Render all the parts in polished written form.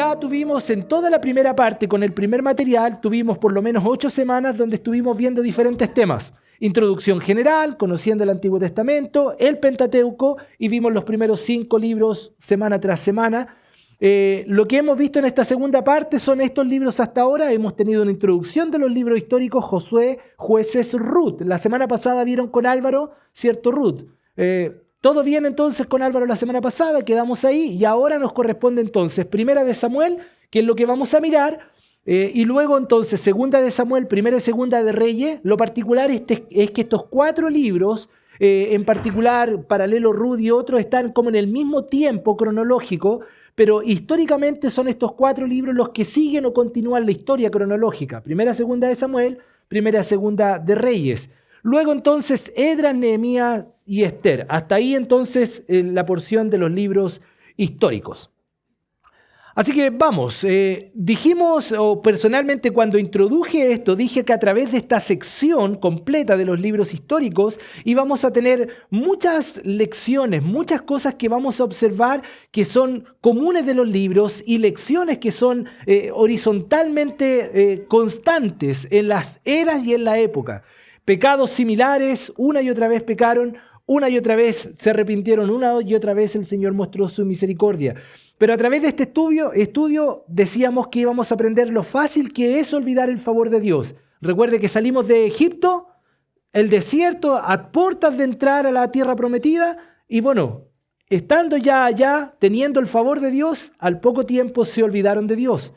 ya tuvimos en toda la primera parte, con el primer material, tuvimos por lo menos 8 semanas donde estuvimos viendo diferentes temas. Introducción general, conociendo el Antiguo Testamento, el Pentateuco, y vimos los primeros 5 libros semana tras semana. Lo que hemos visto en esta segunda parte son estos libros hasta ahora. Hemos tenido una introducción de los libros históricos, Josué, Jueces, Ruth. La semana pasada vieron con Álvaro, ¿cierto, Ruth? Todo bien entonces con Álvaro la semana pasada, quedamos ahí, y ahora nos corresponde entonces Primera de Samuel, que es lo que vamos a mirar, y luego entonces Segunda de Samuel, Primera y Segunda de Reyes. Lo particular es que estos 4 libros, en particular Paralelo, Ruth y otros, están como en el mismo tiempo cronológico, pero históricamente son estos 4 libros los que siguen o continúan la historia cronológica. Primera, Segunda de Samuel, Primera, Segunda de Reyes. Luego entonces Esdras, Nehemías y Esther. Hasta ahí entonces la porción de los libros históricos. Así que vamos, dijimos, o personalmente cuando introduje esto, dije que a través de esta sección completa de los libros históricos íbamos a tener muchas lecciones, muchas cosas que vamos a observar que son comunes de los libros y lecciones que son horizontalmente constantes en las eras y en la época. Pecados similares, una y otra vez pecaron, una y otra vez se arrepintieron, una y otra vez el Señor mostró su misericordia. Pero a través de este estudio decíamos que íbamos a aprender lo fácil que es olvidar el favor de Dios. Recuerde que salimos de Egipto, el desierto, a puertas de entrar a la tierra prometida, y bueno, estando ya allá, teniendo el favor de Dios, al poco tiempo se olvidaron de Dios.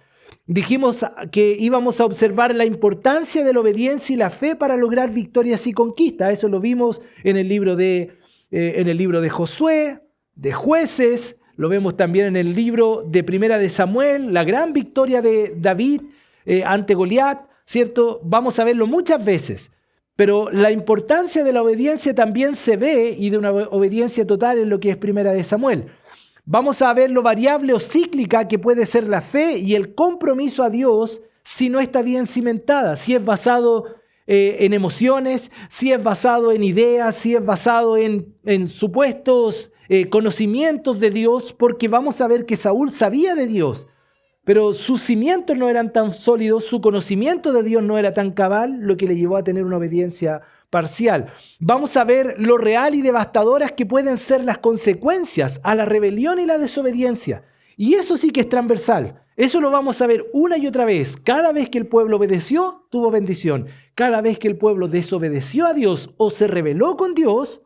Dijimos que íbamos a observar la importancia de la obediencia y la fe para lograr victorias y conquistas. Eso lo vimos en el libro de Josué, de Jueces. Lo vemos también en el libro de Primera de Samuel, la gran victoria de David ante Goliat, ¿cierto? Vamos a verlo muchas veces. Pero la importancia de la obediencia también se ve, y de una obediencia total, en lo que es Primera de Samuel. Vamos a ver lo variable o cíclica que puede ser la fe y el compromiso a Dios si no está bien cimentada, si es basado en emociones, si es basado en ideas, si es basado en supuestos conocimientos de Dios, porque vamos a ver que Saúl sabía de Dios, pero sus cimientos no eran tan sólidos, su conocimiento de Dios no era tan cabal, lo que le llevó a tener una obediencia parcial. Vamos a ver lo real y devastadoras que pueden ser las consecuencias a la rebelión y la desobediencia. Y eso sí que es transversal. Eso lo vamos a ver una y otra vez. Cada vez que el pueblo obedeció, tuvo bendición. Cada vez que el pueblo desobedeció a Dios o se rebeló con Dios,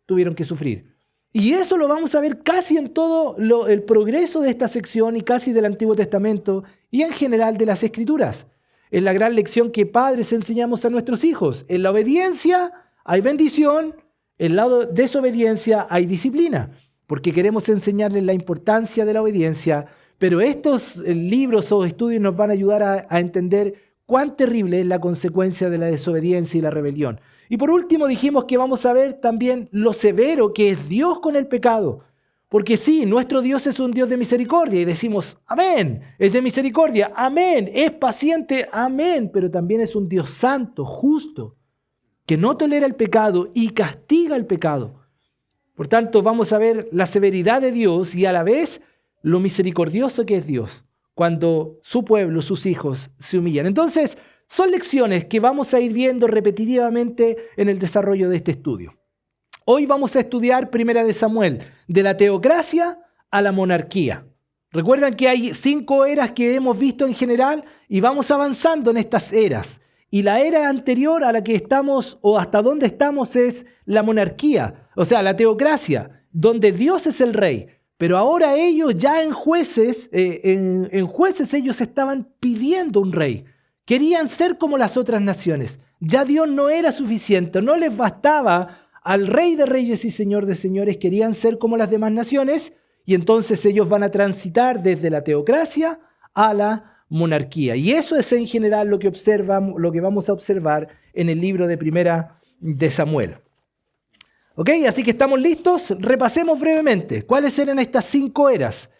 tuvieron que sufrir. Y eso lo vamos a ver casi en todo el progreso de esta sección y casi del Antiguo Testamento y en general de las Escrituras. Es la gran lección que padres enseñamos a nuestros hijos. En la obediencia hay bendición, en la desobediencia hay disciplina, porque queremos enseñarles la importancia de la obediencia, pero estos libros o estudios nos van a ayudar a entender cuán terrible es la consecuencia de la desobediencia y la rebelión. Y por último dijimos que vamos a ver también lo severo que es Dios con el pecado. Porque sí, nuestro Dios es un Dios de misericordia y decimos, amén, es de misericordia, amén, es paciente, amén, pero también es un Dios santo, justo, que no tolera el pecado y castiga el pecado. Por tanto, vamos a ver la severidad de Dios y a la vez lo misericordioso que es Dios cuando su pueblo, sus hijos, se humillan. Entonces, son lecciones que vamos a ir viendo repetitivamente en el desarrollo de este estudio. Hoy vamos a estudiar Primera de Samuel, de la teocracia a la monarquía. Recuerdan que hay 5 eras que hemos visto en general y vamos avanzando en estas eras. Y la era anterior a la que estamos o hasta donde estamos es la monarquía, o sea, la teocracia, donde Dios es el rey. Pero ahora ellos ya en jueces ellos estaban pidiendo un rey. Querían ser como las otras naciones. Ya Dios no era suficiente, no les bastaba al Rey de Reyes y Señor de Señores, querían ser como las demás naciones, y entonces ellos van a transitar desde la teocracia a la monarquía. Y eso es en general lo que vamos a observar en el libro de Primera de Samuel. ¿Ok? Así que estamos listos. Repasemos brevemente. ¿Cuáles eran estas 5 eras?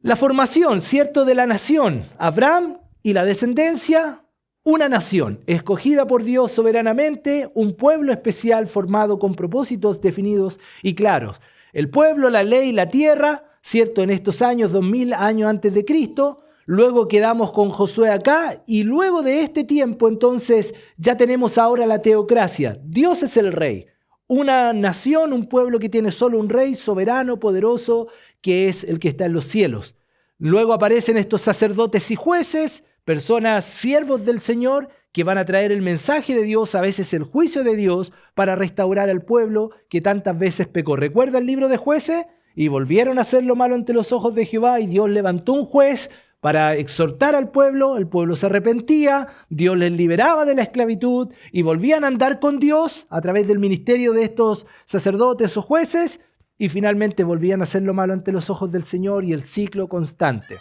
La formación, ¿cierto?, de la nación. Abraham y la descendencia. Una nación escogida por Dios soberanamente, un pueblo especial formado con propósitos definidos y claros. El pueblo, la ley, la tierra, ¿cierto? En estos años, 2000 años antes de Cristo. Luego quedamos con Josué acá y luego de este tiempo entonces ya tenemos ahora la teocracia. Dios es el rey. Una nación, un pueblo que tiene solo un rey soberano, poderoso, que es el que está en los cielos. Luego aparecen estos sacerdotes y jueces, personas siervos del Señor, que van a traer el mensaje de Dios, a veces el juicio de Dios, para restaurar al pueblo que tantas veces pecó. ¿Recuerda el libro de Jueces? Y volvieron a hacer lo malo ante los ojos de Jehová, y Dios levantó un juez para exhortar al pueblo. El pueblo se arrepentía, Dios les liberaba de la esclavitud y volvían a andar con Dios a través del ministerio de estos sacerdotes o jueces, y finalmente volvían a hacer lo malo ante los ojos del Señor, y el ciclo constante.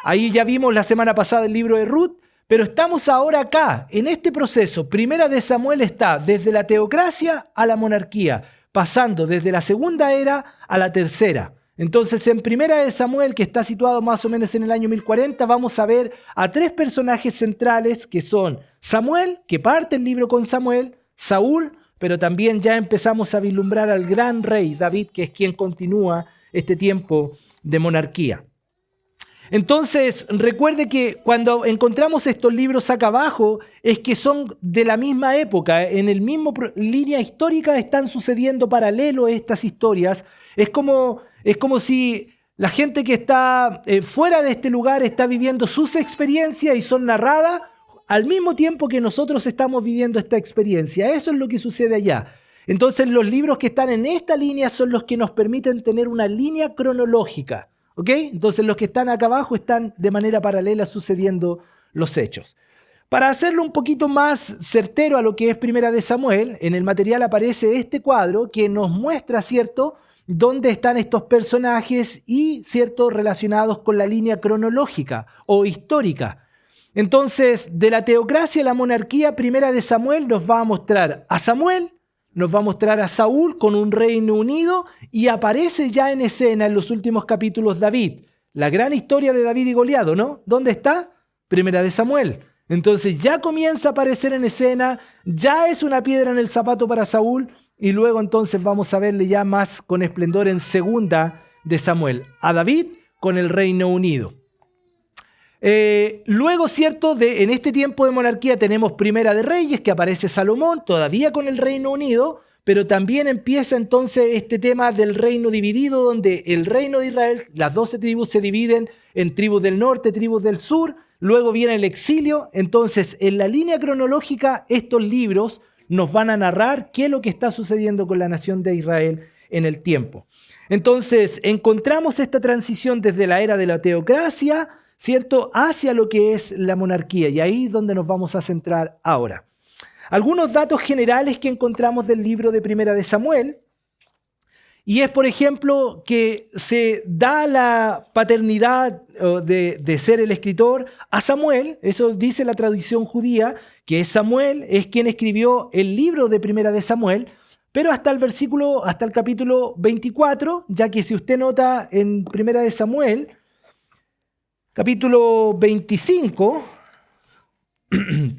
Ahí ya vimos la semana pasada el libro de Ruth, pero estamos ahora acá, en este proceso. Primera de Samuel está desde la teocracia a la monarquía, pasando desde la segunda era a la tercera. Entonces, en Primera de Samuel, que está situado más o menos en el año 1040, vamos a ver a tres personajes centrales que son Samuel, que parte el libro con Samuel, Saúl, pero también ya empezamos a vislumbrar al gran rey David, que es quien continúa este tiempo de monarquía. Entonces, recuerde que cuando encontramos estos libros acá abajo, es que son de la misma época, en el mismo línea histórica están sucediendo paralelo estas historias. Es como si la gente que está fuera de este lugar está viviendo sus experiencias y son narradas al mismo tiempo que nosotros estamos viviendo esta experiencia. Eso es lo que sucede allá. Entonces, los libros que están en esta línea son los que nos permiten tener una línea cronológica. ¿Ok? Entonces los que están acá abajo están de manera paralela sucediendo los hechos. Para hacerlo un poquito más certero a lo que es Primera de Samuel, en el material aparece este cuadro que nos muestra, ¿cierto?, dónde están estos personajes y, ¿cierto?, relacionados con la línea cronológica o histórica. Entonces, de la teocracia a la monarquía, Primera de Samuel nos va a mostrar a Samuel, nos va a mostrar a Saúl con un reino unido, y aparece ya en escena en los últimos capítulos David. La gran historia de David y Goliat, ¿no? ¿Dónde está? Primera de Samuel. Entonces ya comienza a aparecer en escena, ya es una piedra en el zapato para Saúl, y luego entonces vamos a verle ya más con esplendor en Segunda de Samuel, a David con el reino unido. Luego, ¿cierto? En este tiempo de monarquía tenemos Primera de Reyes, que aparece Salomón, todavía con el Reino Unido, pero también empieza entonces este tema del reino dividido, donde el reino de Israel, las 12 tribus se dividen en tribus del norte, tribus del sur, luego viene el exilio. Entonces, en la línea cronológica, estos libros nos van a narrar qué es lo que está sucediendo con la nación de Israel en el tiempo. Entonces, encontramos esta transición desde la era de la teocracia, ¿cierto?, hacia lo que es la monarquía, y ahí es donde nos vamos a centrar ahora. Algunos datos generales que encontramos del libro de Primera de Samuel, y es, por ejemplo, que se da la paternidad de ser el escritor a Samuel. Eso dice la tradición judía, que Samuel es quien escribió el libro de Primera de Samuel, pero hasta el capítulo 24, ya que si usted nota en Primera de Samuel, capítulo 25,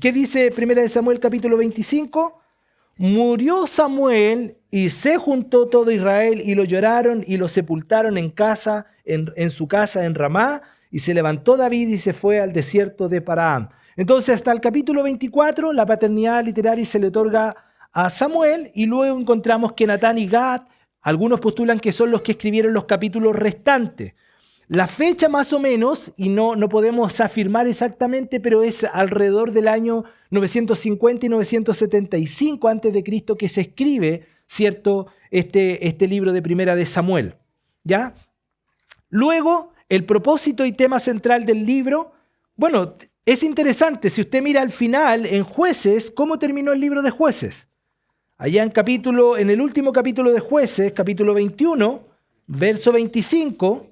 ¿qué dice Primera de Samuel capítulo 25? Murió Samuel y se juntó todo Israel y lo lloraron y lo sepultaron en su casa en Ramá, y se levantó David y se fue al desierto de Parán. Entonces hasta el capítulo 24 la paternidad literaria se le otorga a Samuel, y luego encontramos que Natán y Gad, algunos postulan que son los que escribieron los capítulos restantes. La fecha más o menos, y no podemos afirmar exactamente, pero es alrededor del año 950 y 975 a.C. que se escribe, ¿cierto?, este libro de Primera de Samuel, ¿ya? Luego, el propósito y tema central del libro, bueno, es interesante. Si usted mira al final, en Jueces, ¿cómo terminó el libro de Jueces? Allá en el último capítulo de Jueces, capítulo 21, verso 25...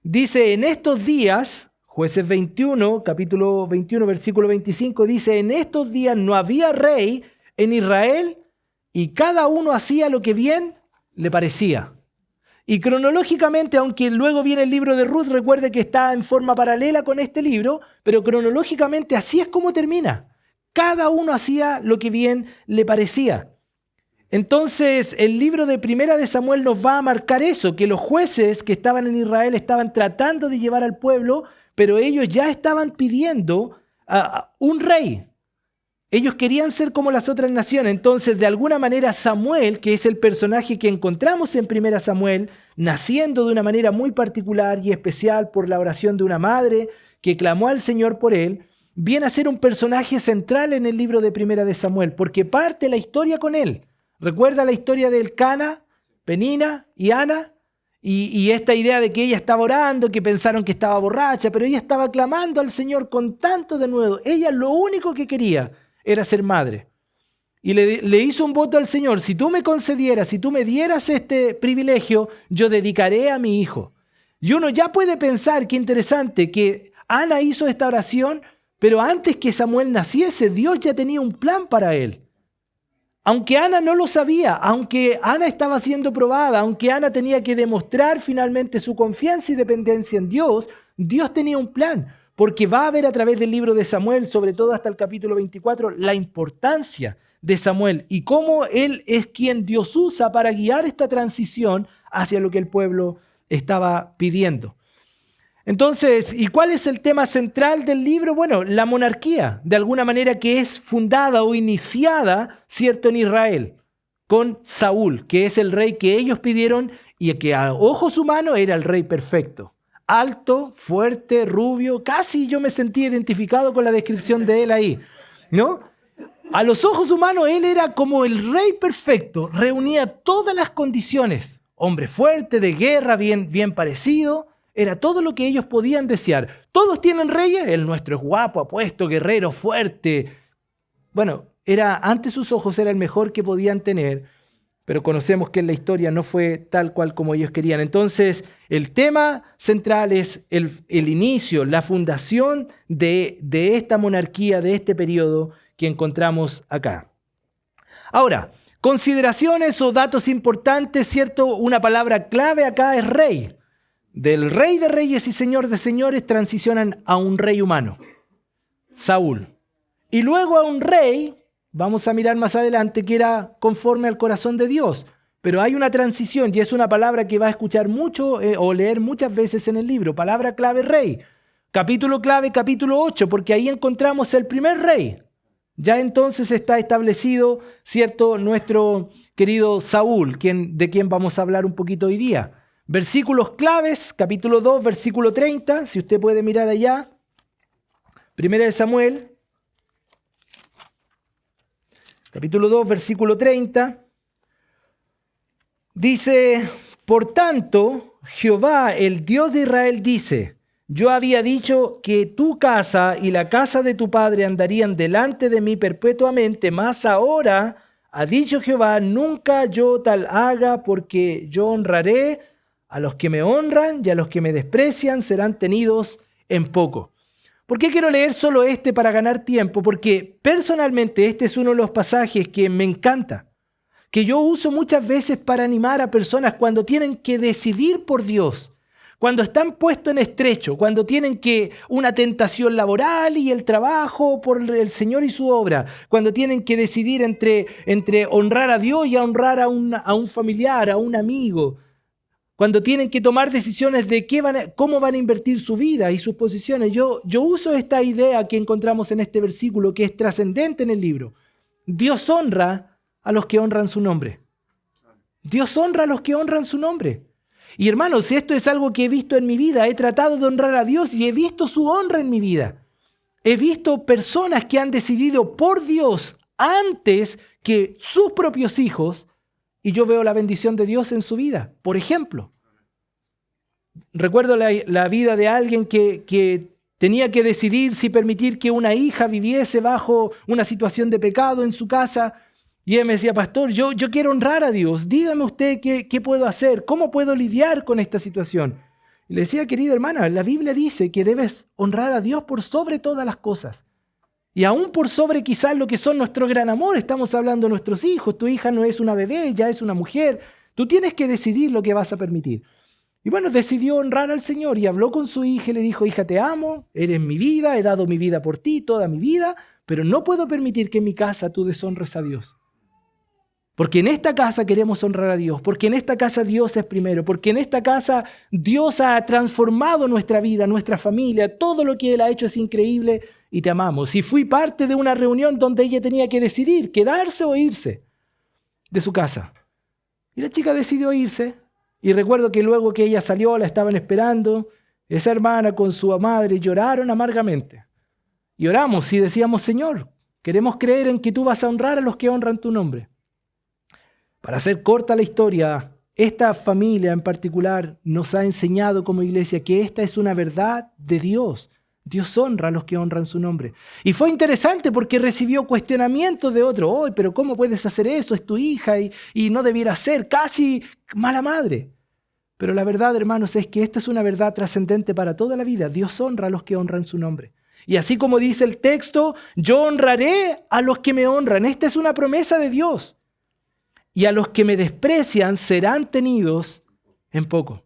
dice, en estos días, Jueces 21, capítulo 21, versículo 25, dice, en estos días no había rey en Israel y cada uno hacía lo que bien le parecía. Y cronológicamente, aunque luego viene el libro de Ruth, recuerde que está en forma paralela con este libro, pero cronológicamente así es como termina. Cada uno hacía lo que bien le parecía. Entonces, el libro de Primera de Samuel nos va a marcar eso, que los jueces que estaban en Israel estaban tratando de llevar al pueblo, pero ellos ya estaban pidiendo un rey. Ellos querían ser como las otras naciones. Entonces, de alguna manera, Samuel, que es el personaje que encontramos en Primera Samuel, naciendo de una manera muy particular y especial por la oración de una madre que clamó al Señor por él, viene a ser un personaje central en el libro de Primera de Samuel, porque parte la historia con él. ¿Recuerda la historia de Elcana, Penina y Ana? Y esta idea de que ella estaba orando, que pensaron que estaba borracha, pero ella estaba clamando al Señor con tanto denuedo. Ella lo único que quería era ser madre. Y le hizo un voto al Señor: si tú me concedieras, si tú me dieras este privilegio, yo dedicaré a mi hijo. Y uno ya puede pensar, qué interesante, que Ana hizo esta oración, pero antes que Samuel naciese, Dios ya tenía un plan para él. Aunque Ana no lo sabía, aunque Ana estaba siendo probada, aunque Ana tenía que demostrar finalmente su confianza y dependencia en Dios, Dios tenía un plan, porque va a ver a través del libro de Samuel, sobre todo hasta el capítulo 24, la importancia de Samuel y cómo él es quien Dios usa para guiar esta transición hacia lo que el pueblo estaba pidiendo. Entonces, ¿y cuál es el tema central del libro? Bueno, la monarquía, de alguna manera, que es fundada o iniciada, ¿cierto?, en Israel, con Saúl, que es el rey que ellos pidieron y que a ojos humanos era el rey perfecto. Alto, fuerte, rubio, casi yo me sentí identificado con la descripción de él ahí, ¿no? A los ojos humanos él era como el rey perfecto, reunía todas las condiciones. Hombre fuerte, de guerra, bien parecido. Era todo lo que ellos podían desear. ¿Todos tienen reyes? El nuestro es guapo, apuesto, guerrero, fuerte. Bueno, ante sus ojos era el mejor que podían tener, pero conocemos que en la historia no fue tal cual como ellos querían. Entonces, el tema central es el inicio, la fundación de esta monarquía, de este periodo que encontramos acá. Ahora, consideraciones o datos importantes, ¿cierto? Una palabra clave acá es rey. Del rey de reyes y señor de señores transicionan a un rey humano, Saúl. Y luego a un rey, vamos a mirar más adelante, que era conforme al corazón de Dios. Pero hay una transición y es una palabra que va a escuchar mucho o leer muchas veces en el libro. Palabra clave, rey. Capítulo clave, capítulo 8, porque ahí encontramos el primer rey. Ya entonces está establecido, ¿cierto?, nuestro querido Saúl, de quien vamos a hablar un poquito hoy día. Versículos claves, capítulo 2, versículo 30, si usted puede mirar allá. Primera de Samuel, capítulo 2, versículo 30. Dice: por tanto, Jehová, el Dios de Israel, dice: yo había dicho que tu casa y la casa de tu padre andarían delante de mí perpetuamente, mas ahora ha dicho Jehová: nunca yo tal haga, porque yo honraré a los que me honran y a los que me desprecian serán tenidos en poco. ¿Por qué quiero leer solo este para ganar tiempo? Porque personalmente este es uno de los pasajes que me encanta, que yo uso muchas veces para animar a personas cuando tienen que decidir por Dios, cuando están puestos en estrecho, cuando tienen que una tentación laboral y el trabajo por el Señor y su obra, cuando tienen que decidir entre honrar a Dios y a honrar a un familiar, a un amigo, cuando tienen que tomar decisiones de cómo van a invertir su vida y sus posiciones. Yo uso esta idea que encontramos en este versículo, que es trascendente en el libro. Dios honra a los que honran su nombre. Dios honra a los que honran su nombre. Y hermanos, esto es algo que he visto en mi vida. He tratado de honrar a Dios y he visto su honra en mi vida. He visto personas que han decidido por Dios antes que sus propios hijos, y yo veo la bendición de Dios en su vida. Por ejemplo, recuerdo la vida de alguien que tenía que decidir si permitir que una hija viviese bajo una situación de pecado en su casa. Y él me decía: pastor, yo quiero honrar a Dios. Dígame usted qué puedo hacer, cómo puedo lidiar con esta situación. Y le decía: querida hermana, la Biblia dice que debes honrar a Dios por sobre todas las cosas. Y aún por sobre quizás lo que son nuestro gran amor. Estamos hablando de nuestros hijos. Tu hija no es una bebé, ya es una mujer. Tú tienes que decidir lo que vas a permitir. Y bueno, decidió honrar al Señor y habló con su hija y le dijo: hija, te amo, eres mi vida, he dado mi vida por ti, toda mi vida, pero no puedo permitir que en mi casa tú deshonres a Dios. Porque en esta casa queremos honrar a Dios, porque en esta casa Dios es primero, porque en esta casa Dios ha transformado nuestra vida, nuestra familia, todo lo que Él ha hecho es increíble y te amamos. Y fui parte de una reunión donde ella tenía que decidir quedarse o irse de su casa. Y la chica decidió irse. Y recuerdo que luego que ella salió, la estaban esperando. Esa hermana con su madre lloraron amargamente. Y oramos y decíamos, Señor, queremos creer en que tú vas a honrar a los que honran tu nombre. Para hacer corta la historia, esta familia en particular nos ha enseñado como iglesia que esta es una verdad de Dios. Dios honra a los que honran su nombre. Y fue interesante porque recibió cuestionamientos de otros. ¡Oh, pero cómo puedes hacer eso! Es tu hija y no debiera ser, casi mala madre. Pero la verdad, hermanos, es que esta es una verdad trascendente para toda la vida. Dios honra a los que honran su nombre. Y así como dice el texto, yo honraré a los que me honran. Esta es una promesa de Dios. Y a los que me desprecian serán tenidos en poco.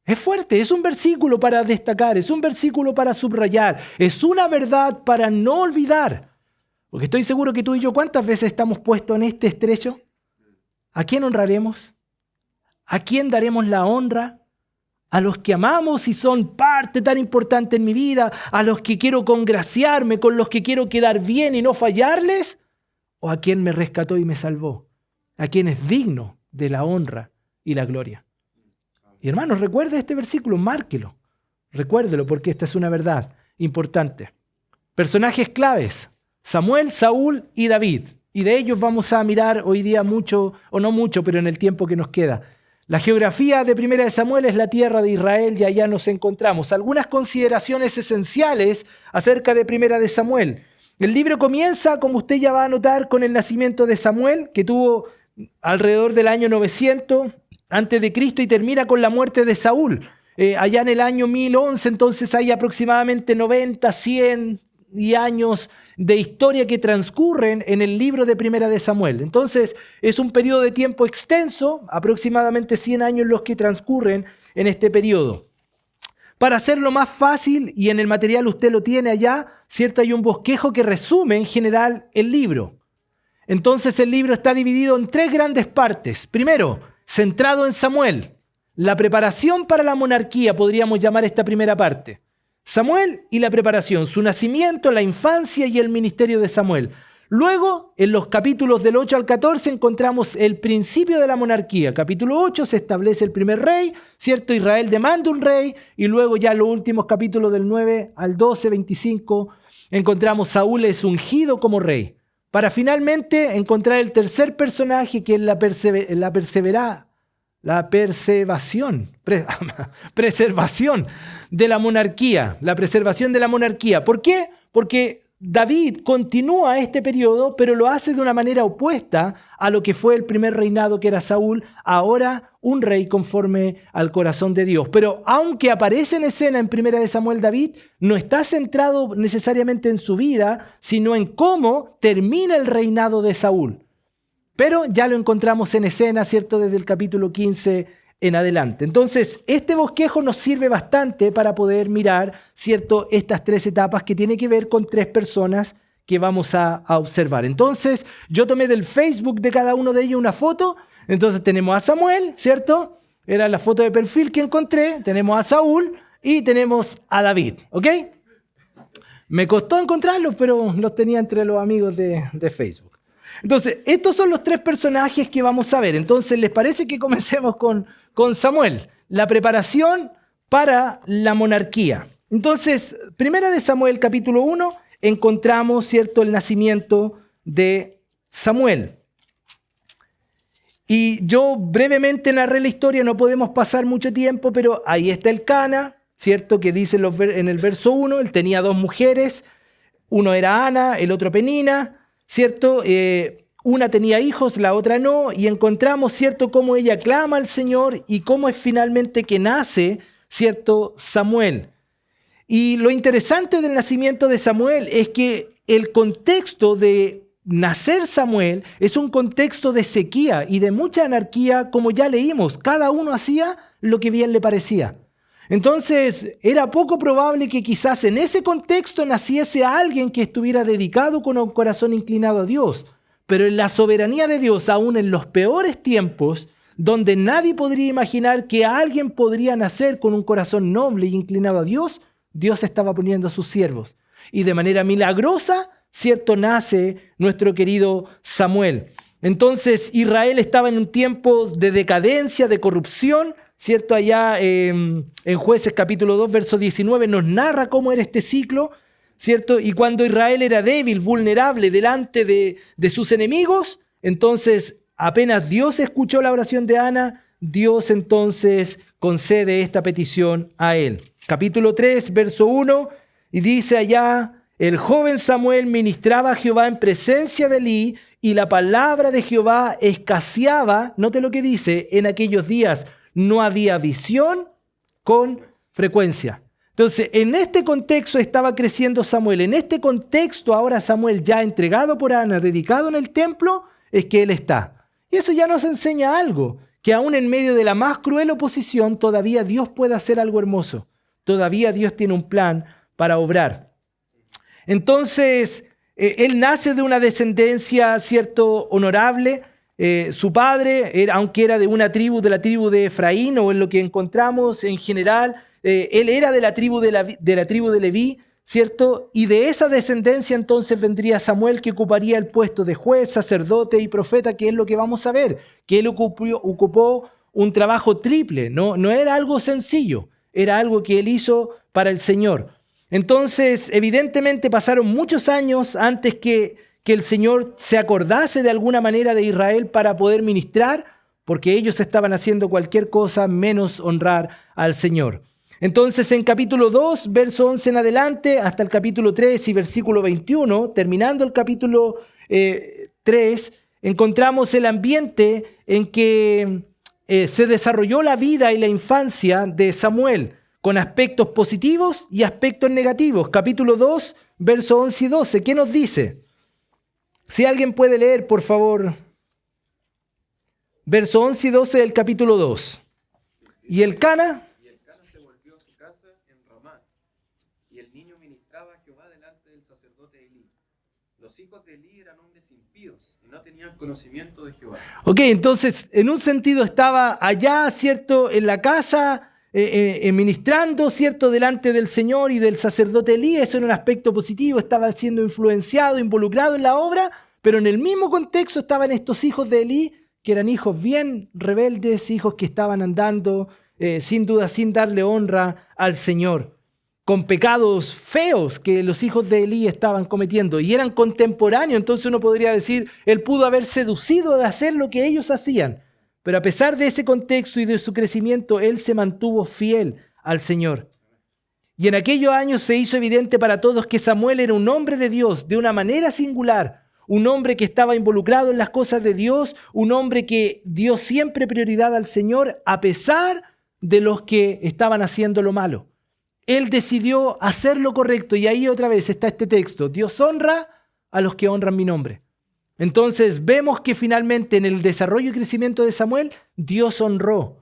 Es fuerte, es un versículo para destacar, es un versículo para subrayar, es una verdad para no olvidar. Porque estoy seguro que tú y yo, ¿cuántas veces estamos puestos en este estrecho? ¿A quién honraremos? ¿A quién daremos la honra? ¿A los que amamos y son parte tan importante en mi vida? ¿A los que quiero congraciarme, con los que quiero quedar bien y no fallarles? ¿O a quien me rescató y me salvó? ¿A quien es digno de la honra y la gloria? Y hermanos, recuerde este versículo, márquelo. Recuérdelo porque esta es una verdad importante. Personajes claves, Samuel, Saúl y David. Y de ellos vamos a mirar hoy día mucho, o no mucho, pero en el tiempo que nos queda. La geografía de Primera de Samuel es la tierra de Israel y allá nos encontramos. Algunas consideraciones esenciales acerca de Primera de Samuel. El libro comienza, como usted ya va a notar, con el nacimiento de Samuel, que tuvo alrededor del año 900 antes de Cristo y termina con la muerte de Saúl. Allá en el año 1011, entonces hay aproximadamente 90, 100 años de historia que transcurren en el libro de Primera de Samuel. Entonces es un periodo de tiempo extenso, aproximadamente 100 años los que transcurren en este periodo. Para hacerlo más fácil, y en el material usted lo tiene allá, ¿cierto? Hay un bosquejo que resume en general el libro. Entonces el libro está dividido en 3 grandes partes. Primero, centrado en Samuel, la preparación para la monarquía, podríamos llamar esta primera parte. Samuel y la preparación, su nacimiento, la infancia y el ministerio de Samuel. Luego, en los capítulos del 8 al 14 encontramos el principio de la monarquía. Capítulo 8 se establece el primer rey, ¿cierto? Israel demanda un rey y luego ya en los últimos capítulos del 9 al 12, 25, encontramos Saúl es ungido como rey. Para finalmente encontrar el tercer personaje que es la preservación de la monarquía. La preservación de la monarquía. ¿Por qué? Porque David continúa este periodo, pero lo hace de una manera opuesta a lo que fue el primer reinado que era Saúl, ahora un rey conforme al corazón de Dios. Pero aunque aparece en escena en Primera de Samuel David, no está centrado necesariamente en su vida, sino en cómo termina el reinado de Saúl. Pero ya lo encontramos en escena, ¿cierto? Desde el capítulo 15 en adelante. Entonces, este bosquejo nos sirve bastante para poder mirar, ¿cierto?, estas 3 etapas que tienen que ver con 3 personas que vamos a observar. Entonces, yo tomé del Facebook de cada uno de ellos una foto. Entonces, tenemos a Samuel, ¿cierto? Era la foto de perfil que encontré. Tenemos a Saúl y tenemos a David, ¿ok? Me costó encontrarlos, pero los tenía entre los amigos de Facebook. Entonces, estos son los 3 personajes que vamos a ver. Entonces, ¿les parece que comencemos con Samuel? La preparación para la monarquía. Entonces, Primera de Samuel, capítulo 1, encontramos, ¿cierto?, el nacimiento de Samuel. Y yo brevemente narré la historia, no podemos pasar mucho tiempo, pero ahí está el Cana, ¿cierto?, que dice en el verso 1, él tenía 2 mujeres, uno era Ana, el otro Penina, ¿cierto? Una tenía hijos, la otra no, y encontramos, ¿cierto?, cómo ella clama al Señor y cómo es finalmente que nace, ¿cierto?, Samuel. Y lo interesante del nacimiento de Samuel es que el contexto de nacer Samuel es un contexto de sequía y de mucha anarquía, como ya leímos. Cada uno hacía lo que bien le parecía. Entonces, era poco probable que quizás en ese contexto naciese alguien que estuviera dedicado con un corazón inclinado a Dios. pero en la soberanía de Dios, aún en los peores tiempos, donde nadie podría imaginar que alguien podría nacer con un corazón noble y inclinado a Dios, Dios estaba poniendo a sus siervos. Y de manera milagrosa, ¿cierto?, nace nuestro querido Samuel. Entonces Israel estaba en un tiempo de decadencia, de corrupción, ¿cierto? Allá en Jueces capítulo 2, verso 19, nos narra cómo era este ciclo, ¿cierto? Y cuando Israel era débil, vulnerable delante de sus enemigos, entonces apenas Dios escuchó la oración de Ana, Dios entonces concede esta petición a él. Capítulo 3, verso 1, y dice allá: el joven Samuel ministraba a Jehová en presencia de Elí, y la palabra de Jehová escaseaba. Note lo que dice: en aquellos días no había visión con frecuencia. Entonces, en este contexto estaba creciendo Samuel. En este contexto, ahora Samuel, ya entregado por Ana, dedicado en el templo, es que él está. Y eso ya nos enseña algo, que aún en medio de la más cruel oposición, todavía Dios puede hacer algo hermoso. Todavía Dios tiene un plan para obrar. Entonces, él nace de una descendencia, ¿cierto?, honorable. Su padre, aunque era de una tribu, de la tribu de Efraín, o en lo que encontramos en general, él era de la tribu de Leví, ¿cierto? Y de esa descendencia entonces vendría Samuel, que ocuparía el puesto de juez, sacerdote y profeta, que es lo que vamos a ver, que él ocupó un trabajo triple, no era algo sencillo, era algo que él hizo para el Señor. Entonces, evidentemente pasaron muchos años antes que el Señor se acordase de alguna manera de Israel para poder ministrar, porque ellos estaban haciendo cualquier cosa menos honrar al Señor. Entonces, en capítulo 2, verso 11 en adelante, hasta el capítulo 3 y versículo 21, terminando el capítulo 3, encontramos el ambiente en que se desarrolló la vida y la infancia de Samuel, con aspectos positivos y aspectos negativos. Capítulo 2, verso 11 y 12, ¿qué nos dice? Si alguien puede leer, por favor, verso 11 y 12 del capítulo 2. Y el Cana se volvió a su casa en Ramá, y el niño ministraba a Jehová delante del sacerdote Elí. Los hijos de Elí eran hombres impíos y no tenían conocimiento de Jehová. Ok, entonces, en un sentido estaba allá, ¿cierto?, en la casa, ministrando, ¿cierto?, delante del Señor y del sacerdote Elí. Eso era un aspecto positivo, estaba siendo influenciado, involucrado en la obra, pero en el mismo contexto estaban estos hijos de Elí, que eran hijos bien rebeldes, hijos que estaban andando, sin duda, sin darle honra al Señor, con pecados feos que los hijos de Elí estaban cometiendo, y eran contemporáneos. Entonces uno podría decir, él pudo haber seducido de hacer lo que ellos hacían, pero a pesar de ese contexto y de su crecimiento, él se mantuvo fiel al Señor. Y en aquellos años se hizo evidente para todos que Samuel era un hombre de Dios de una manera singular, un hombre que estaba involucrado en las cosas de Dios, un hombre que dio siempre prioridad al Señor a pesar de los que estaban haciendo lo malo. Él decidió hacer lo correcto, y ahí otra vez está este texto: Dios honra a los que honran mi nombre. Entonces vemos que finalmente en el desarrollo y crecimiento de Samuel, Dios honró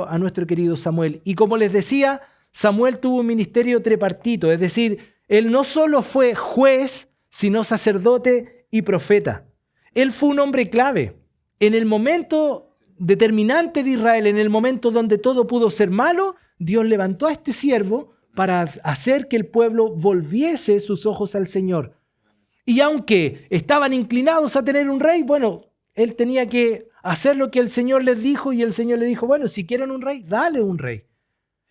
a nuestro querido Samuel. Y como les decía, Samuel tuvo un ministerio tripartito, es decir, él no solo fue juez, sino sacerdote y profeta. Él fue un hombre clave. En el momento determinante de Israel, en el momento donde todo pudo ser malo, Dios levantó a este siervo para hacer que el pueblo volviese sus ojos al Señor. Y aunque estaban inclinados a tener un rey, bueno, él tenía que hacer lo que el Señor les dijo, y el Señor le dijo, bueno, si quieren un rey, dale un rey.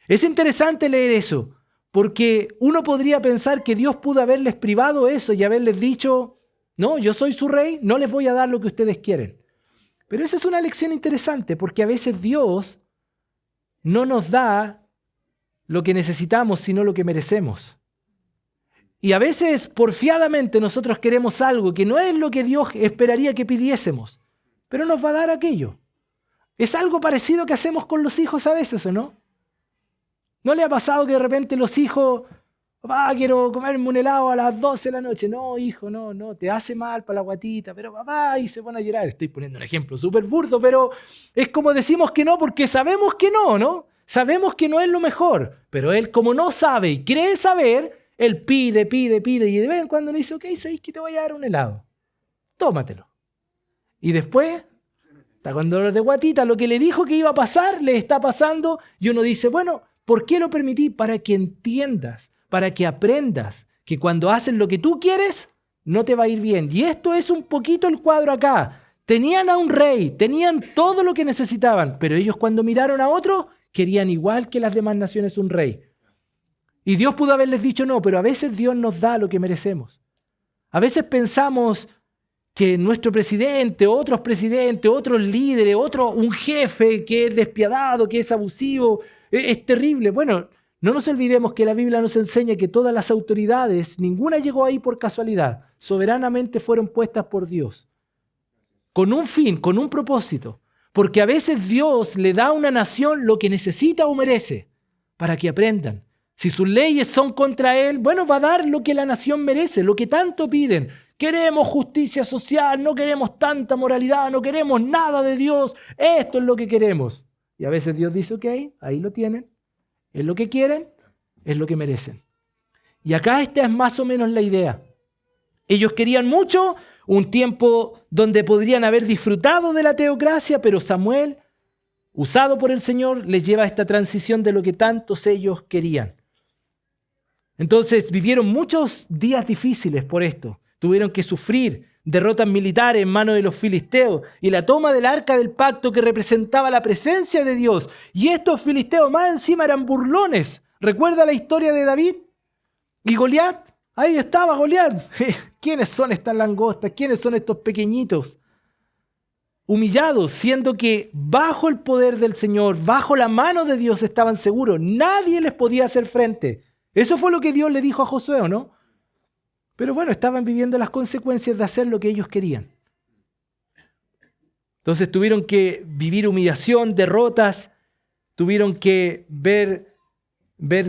Es interesante leer eso, porque uno podría pensar que Dios pudo haberles privado eso y haberles dicho, no, yo soy su rey, no les voy a dar lo que ustedes quieren. Pero esa es una lección interesante, porque a veces Dios no nos da lo que necesitamos, sino lo que merecemos. Y a veces, porfiadamente, nosotros queremos algo que no es lo que Dios esperaría que pidiésemos, pero nos va a dar aquello. Es algo parecido que hacemos con los hijos a veces, ¿o no? ¿No le ha pasado que de repente los hijos, papá, quiero comerme un helado a las 12 de la noche? No, hijo, no, te hace mal para la guatita, pero papá, y se van a llorar. Estoy poniendo un ejemplo súper burdo, pero es como decimos que no, porque sabemos que no. Sabemos que no es lo mejor, pero él, como no sabe y cree saber, él pide, y de vez en cuando le dice, ok, ¿sabes que te voy a dar un helado? tómatelo. Y después, está con dolor de guatita, lo que le dijo que iba a pasar, le está pasando, y uno dice, bueno, ¿por qué lo permití? Para que entiendas, para que aprendas que cuando haces lo que tú quieres, no te va a ir bien. Y esto es un poquito el cuadro acá. Tenían a un rey, tenían todo lo que necesitaban, pero ellos cuando miraron a otro, querían igual que las demás naciones un rey. Y Dios pudo haberles dicho no, pero a veces Dios nos da lo que merecemos. A veces pensamos que nuestro presidente, otros líderes, un jefe que es despiadado, que es abusivo, es terrible. Bueno, no nos olvidemos que la Biblia nos enseña que todas las autoridades, ninguna llegó ahí por casualidad, soberanamente fueron puestas por Dios, con un fin, con un propósito. Porque a veces Dios le da a una nación lo que necesita o merece para que aprendan. Si sus leyes son contra él, bueno, va a dar lo que la nación merece, lo que tanto piden. Queremos justicia social, no queremos tanta moralidad, no queremos nada de Dios. Esto es lo que queremos. Y a veces Dios dice, ok, ahí lo tienen. Es lo que quieren, es lo que merecen. Y acá esta es más o menos la idea. Ellos querían mucho, un tiempo donde podrían haber disfrutado de la teocracia, pero Samuel, usado por el Señor, les lleva a esta transición de lo que tantos ellos querían. Entonces vivieron muchos días difíciles por esto. Tuvieron que sufrir derrotas militares en manos de los filisteos y la toma del arca del pacto que representaba la presencia de Dios. Y estos filisteos más encima eran burlones. ¿Recuerda la historia de David y Goliat? Ahí estaba Goliat. ¿Quiénes son estas langostas? ¿Quiénes son estos pequeñitos? Humillados, siendo que bajo el poder del Señor, bajo la mano de Dios estaban seguros. Nadie les podía hacer frente. Eso fue lo que Dios le dijo a Josué, ¿o no? Pero bueno, estaban viviendo las consecuencias de hacer lo que ellos querían. Entonces tuvieron que vivir humillación, derrotas, tuvieron que ver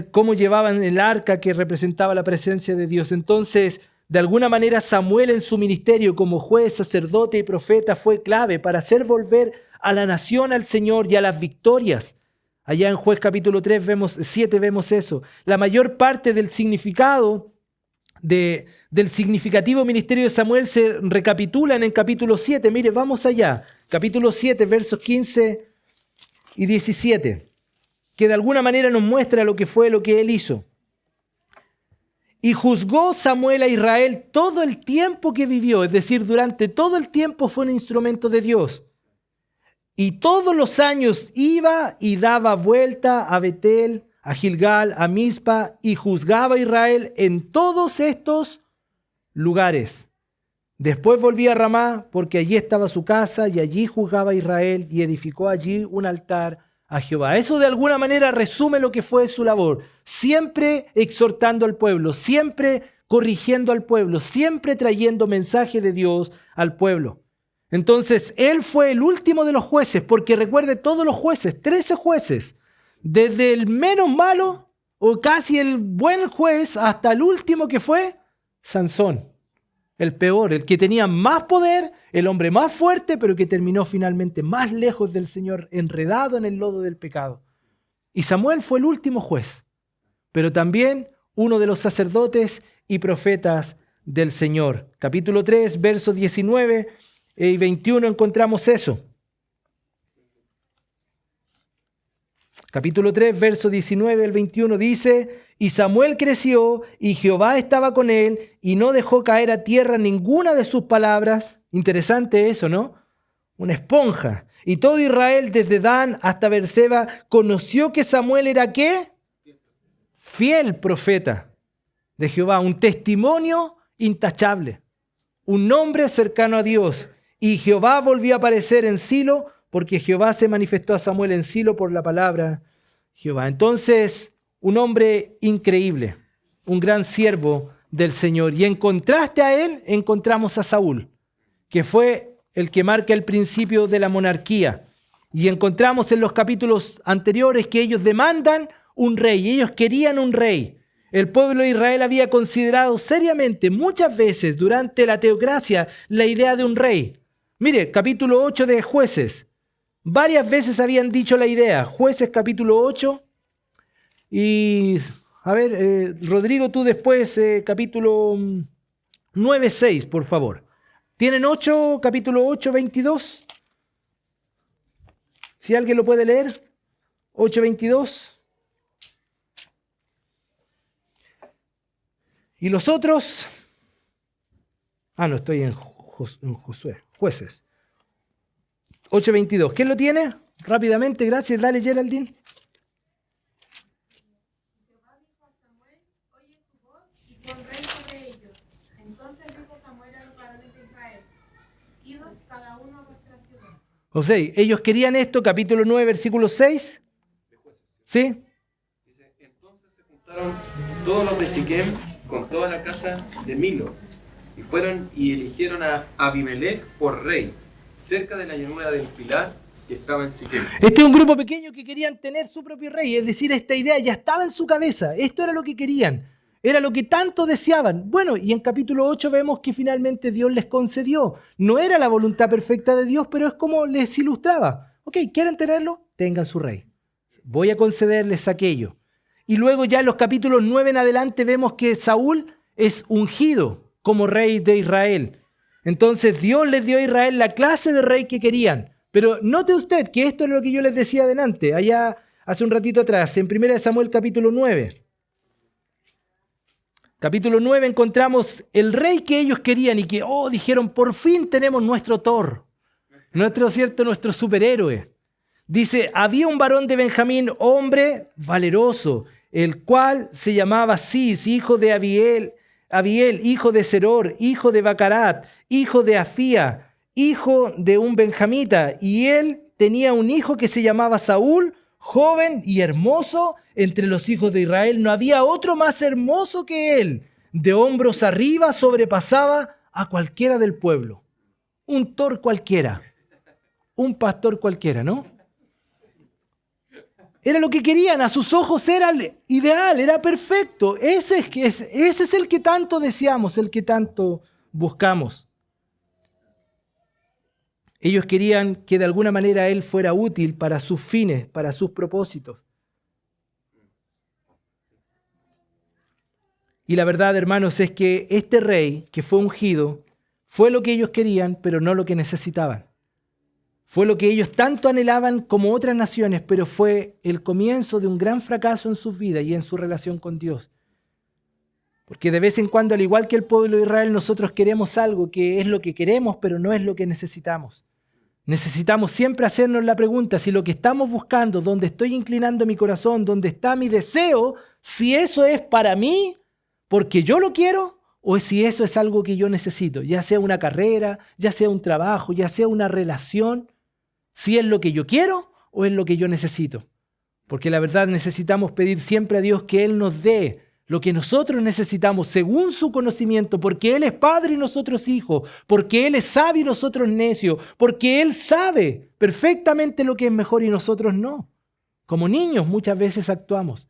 cómo llevaban el arca que representaba la presencia de Dios. Entonces, de alguna manera, Samuel en su ministerio como juez, sacerdote y profeta fue clave para hacer volver a la nación al Señor y a las victorias. Allá en Juez capítulo 7 vemos eso. La mayor parte del significado del significativo ministerio de Samuel se recapitulan en capítulo 7. Mire, vamos allá. Capítulo 7, versos 15 y 17. Que de alguna manera nos muestra lo que él hizo. Y juzgó Samuel a Israel todo el tiempo que vivió. Es decir, durante todo el tiempo fue un instrumento de Dios. Y todos los años iba y daba vuelta a Betel, a Gilgal, a Mizpa, y juzgaba a Israel en todos estos lugares. Después volvía a Ramá, porque allí estaba su casa, y allí juzgaba a Israel, y edificó allí un altar a Jehová. Eso de alguna manera resume lo que fue su labor. Siempre exhortando al pueblo, siempre corrigiendo al pueblo, siempre trayendo mensaje de Dios al pueblo. Entonces, él fue el último de los jueces, porque recuerde todos los jueces, 13 jueces, desde el menos malo o casi el buen juez hasta el último que fue Sansón, el peor, el que tenía más poder, el hombre más fuerte, pero que terminó finalmente más lejos del Señor, enredado en el lodo del pecado. Y Samuel fue el último juez, pero también uno de los sacerdotes y profetas del Señor. Capítulo 3, versos 19 y 21 encontramos eso. Capítulo 3, verso 19 al 21 dice: y Samuel creció, y Jehová estaba con él, y no dejó caer a tierra ninguna de sus palabras. Interesante eso, ¿no? Una esponja. Y todo Israel, desde Dan hasta Beerseba, conoció que Samuel era ¿qué? Fiel profeta de Jehová, un testimonio intachable, un hombre cercano a Dios. Y Jehová volvió a aparecer en Silo, porque Jehová se manifestó a Samuel en Silo por la palabra Jehová. Entonces, un hombre increíble, un gran siervo del Señor. Y en contraste a él, encontramos a Saúl, que fue el que marca el principio de la monarquía. Y encontramos en los capítulos anteriores que ellos demandan un rey. Ellos querían un rey. El pueblo de Israel había considerado seriamente, muchas veces durante la teocracia, la idea de un rey. Mire, capítulo 8 de Jueces. Varias veces habían dicho la idea. Jueces capítulo 8. Y, a ver, Rodrigo, tú después, capítulo 9, 6, por favor. ¿Tienen capítulo 8, 22? Si alguien lo puede leer. 8, 22. Y los otros... no, estoy en Josué. Jueces. 8, 22. ¿Quién lo tiene? Rápidamente, gracias. Dale, Geraldine. Jehová dijo a Samuel: oye su voz y pon rey sobre ellos. Entonces dijo Samuel a los varones de Israel: idos cada uno a vuestra ciudad. O sea, ellos querían esto, capítulo 9, versículo 6. De Jueces. ¿Sí? Dice, entonces se juntaron todos los de Siquem con toda la casa de Milo, y fueron y eligieron a Abimelech por rey, cerca de la llanura del Pilar, que estaba en Siquem. Este es un grupo pequeño que querían tener su propio rey, es decir, esta idea ya estaba en su cabeza, esto era lo que querían, era lo que tanto deseaban. Bueno, y en capítulo 8 vemos que finalmente Dios les concedió. No era la voluntad perfecta de Dios, pero es como les ilustraba. Ok, ¿quieren tenerlo? Tengan su rey. Voy a concederles aquello. Y luego ya en los capítulos 9 en adelante vemos que Saúl es ungido como rey de Israel. Entonces Dios les dio a Israel la clase de rey que querían. Pero note usted que esto es lo que yo les decía adelante, allá hace un ratito atrás, en 1 Samuel capítulo 9. Capítulo 9 encontramos el rey que ellos querían y que, dijeron, por fin tenemos nuestro Thor, nuestro superhéroe. Dice, había un varón de Benjamín, hombre valeroso, el cual se llamaba Cis, hijo de Abiel, hijo de Seror, hijo de Bacarat, hijo de Afía, hijo de un benjamita, y él tenía un hijo que se llamaba Saúl, joven y hermoso entre los hijos de Israel. No había otro más hermoso que él. De hombros arriba sobrepasaba a cualquiera del pueblo. Un Thor cualquiera, un pastor cualquiera, ¿no? Era lo que querían, a sus ojos era el ideal, era perfecto. Ese es el que tanto deseamos, el que tanto buscamos. Ellos querían que de alguna manera él fuera útil para sus fines, para sus propósitos. Y la verdad, hermanos, es que este rey que fue ungido fue lo que ellos querían, pero no lo que necesitaban. Fue lo que ellos tanto anhelaban como otras naciones, pero fue el comienzo de un gran fracaso en sus vidas y en su relación con Dios. Porque de vez en cuando, al igual que el pueblo de Israel, nosotros queremos algo que es lo que queremos, pero no es lo que necesitamos. Necesitamos siempre hacernos la pregunta si lo que estamos buscando, donde estoy inclinando mi corazón, donde está mi deseo, si eso es para mí, porque yo lo quiero, o si eso es algo que yo necesito, ya sea una carrera, ya sea un trabajo, ya sea una relación, si es lo que yo quiero o es lo que yo necesito. Porque la verdad necesitamos pedir siempre a Dios que Él nos dé lo que nosotros necesitamos según su conocimiento, porque Él es Padre y nosotros hijos, porque Él es sabio y nosotros necios, porque Él sabe perfectamente lo que es mejor y nosotros no. Como niños muchas veces actuamos,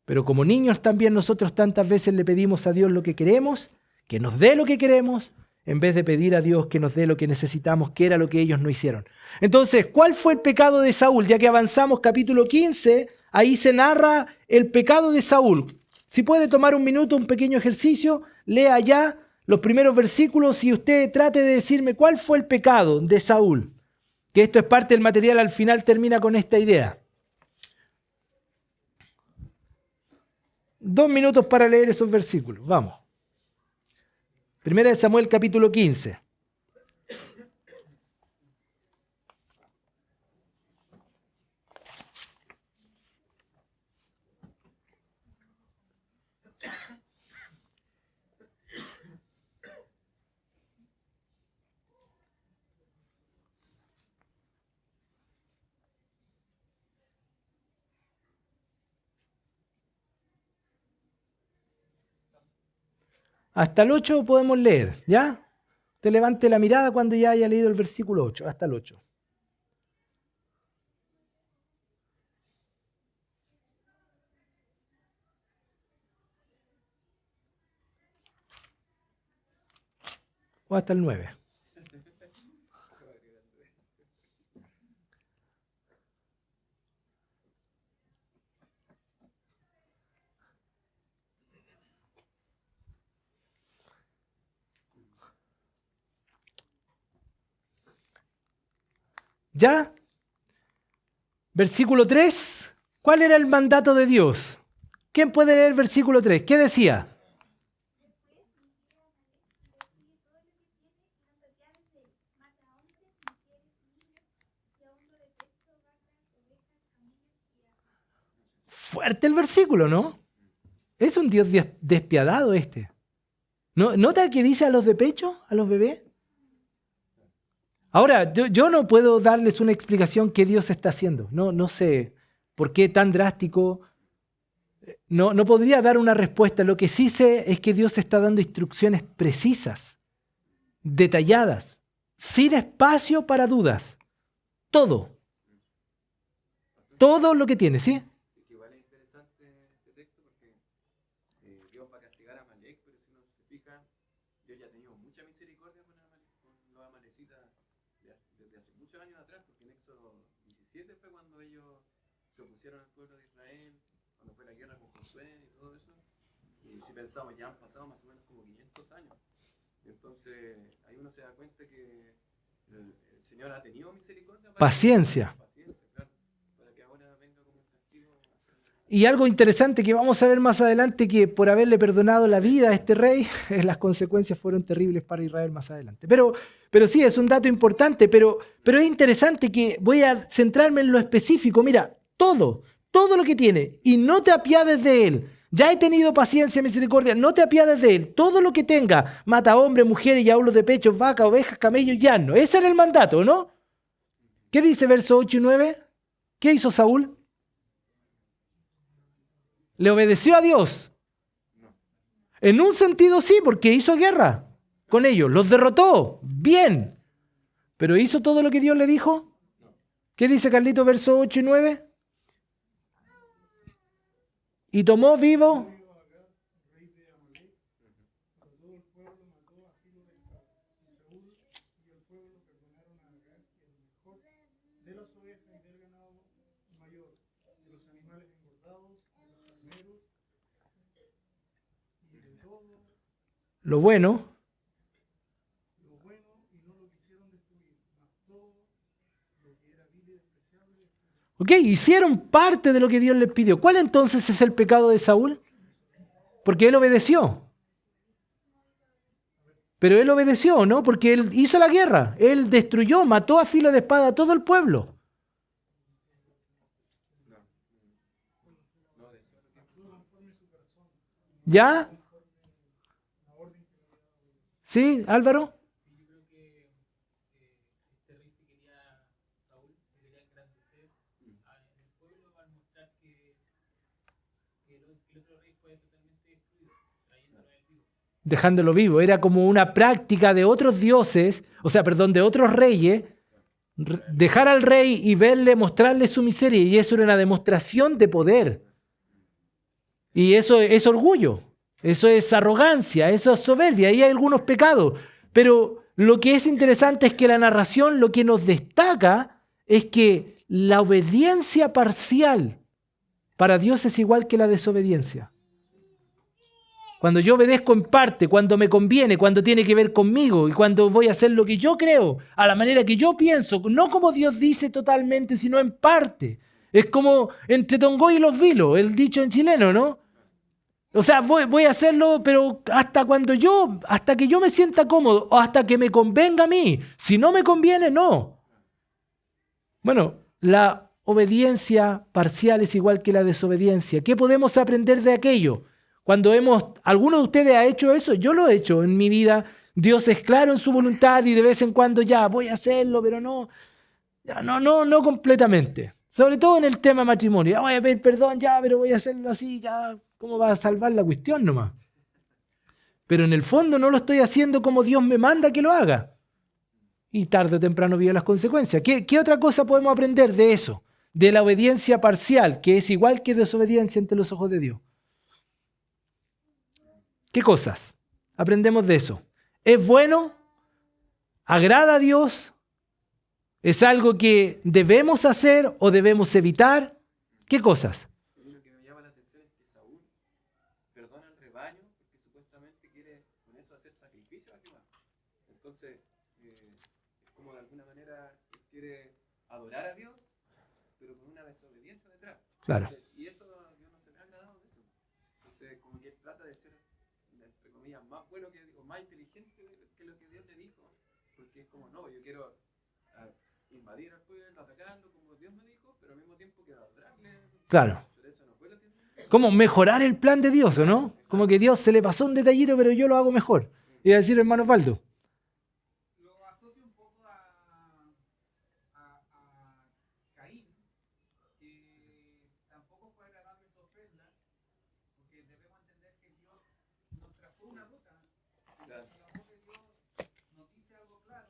pero como niños también nosotros tantas veces le pedimos a Dios lo que queremos, que nos dé lo que queremos, en vez de pedir a Dios que nos dé lo que necesitamos, que era lo que ellos no hicieron. Entonces, ¿cuál fue el pecado de Saúl? Ya que avanzamos capítulo 15, ahí se narra el pecado de Saúl. Si puede tomar un minuto, un pequeño ejercicio, lea ya los primeros versículos y usted trate de decirme cuál fue el pecado de Saúl. Que esto es parte del material, al final termina con esta idea. 2 minutos para leer esos versículos. Vamos. Primera de Samuel, capítulo 15. Hasta el 8 podemos leer, ¿ya? Usted levante la mirada cuando ya haya leído el versículo 8, hasta el 8. O hasta el 9. ¿Ya? Versículo 3. ¿Cuál era el mandato de Dios? ¿Quién puede leer versículo 3? ¿Qué decía? Fuerte el versículo, ¿no? Es un Dios despiadado este. ¿Nota que dice a los de pecho, a los bebés? Ahora, yo no puedo darles una explicación qué Dios está haciendo. No sé por qué tan drástico. No podría dar una respuesta. Lo que sí sé es que Dios está dando instrucciones precisas, detalladas, sin espacio para dudas. Todo. Todo lo que tiene, ¿sí? Igual es interesante este texto porque Dios va a castigar a Amalek, pero si uno se fija, Dios ya ha tenido mucha misericordia con los amalecitas desde hace muchos años atrás, porque en Éxodo 17 fue cuando ellos se opusieron al pueblo de Israel, cuando fue la guerra con Josué y todo eso. Y si pensamos, ya han pasado más o menos como 500 años. Entonces, ahí uno se da cuenta que el Señor ha tenido misericordia. Paciencia. Claro, para que ahora venga como un castigo. Y algo interesante que vamos a ver más adelante, que por haberle perdonado la vida a este rey, las consecuencias fueron terribles para Israel más adelante. Pero sí, es un dato importante, pero es interesante que voy a centrarme en lo específico. Mira, todo lo que tiene, y no te apiades de él. Ya he tenido paciencia, misericordia, no te apiades de él. Todo lo que tenga, mata hombres, mujeres, diablos de pecho, vacas, ovejas, camellos y asno. Ese era el mandato, ¿no? ¿Qué dice verso 8 y 9? ¿Qué hizo Saúl? ¿Le obedeció a Dios? En un sentido sí, porque hizo guerra con ellos, los derrotó, bien. ¿Pero hizo todo lo que Dios le dijo? ¿Qué dice Carlito, verso 8 y 9? Y tomó vivo. Lo bueno. Ok, hicieron parte de lo que Dios les pidió. ¿Cuál entonces es el pecado de Saúl? Porque él obedeció. Pero él obedeció, ¿no? Porque él hizo la guerra. Él destruyó, mató a filo de espada a todo el pueblo. ¿Ya? ¿Sí, Álvaro? Dejándolo vivo. Era como una práctica de otros dioses, de otros reyes, dejar al rey y verle, mostrarle su miseria. Y eso era una demostración de poder. Y eso es orgullo, eso es arrogancia, eso es soberbia. Ahí hay algunos pecados. Pero lo que es interesante es que la narración lo que nos destaca es que la obediencia parcial para Dios es igual que la desobediencia. Cuando yo obedezco en parte, cuando me conviene, cuando tiene que ver conmigo y cuando voy a hacer lo que yo creo, a la manera que yo pienso, no como Dios dice totalmente, sino en parte. Es como entre Tongoy y los vilos, el dicho en chileno, ¿no? O sea, voy a hacerlo, pero hasta que yo me sienta cómodo o hasta que me convenga a mí. Si no me conviene, no. Bueno, la obediencia parcial es igual que la desobediencia. ¿Qué podemos aprender de aquello? ¿Alguno de ustedes ha hecho eso? Yo lo he hecho en mi vida. Dios es claro en su voluntad y de vez en cuando ya voy a hacerlo, pero no completamente. Sobre todo en el tema matrimonio. Ya voy a pedir perdón, ya, pero voy a hacerlo así, ya. ¿Cómo va a salvar la cuestión nomás? Pero en el fondo no lo estoy haciendo como Dios me manda que lo haga. Y tarde o temprano vivo las consecuencias. ¿Qué otra cosa podemos aprender de eso? De la obediencia parcial, que es igual que desobediencia ante los ojos de Dios. ¿Qué cosas aprendemos de eso? ¿Es bueno? ¿Agrada a Dios? ¿Es algo que debemos hacer o debemos evitar? ¿Qué cosas? Lo que me llama la atención es que Saúl perdona al rebaño porque supuestamente quiere con eso hacer sacrificio a Jehová. Entonces, es como de alguna manera quiere adorar a Dios, pero con una desobediencia detrás. Claro. Entonces, y eso a Dios no se le ha agradado de eso. Entonces, como que él trata de ser, entre comillas, más bueno que, o más inteligente que lo que Dios le dijo, porque es como, no, yo quiero invadir al pueblo, atacarlo como Dios me dijo, pero al mismo tiempo quiero adorarle. Claro. Pero eso no fue lo que... Como mejorar el plan de Dios, ¿o no? Como que Dios se le pasó un detallito, pero yo lo hago mejor. Iba a decir, hermano Osvaldo. Lo asocio un poco a Caín, que tampoco fue agradable su ofrenda, porque debemos entender que Dios nos trazó una ruta. Claro. Cuando la voz de Dios nos dice algo claro,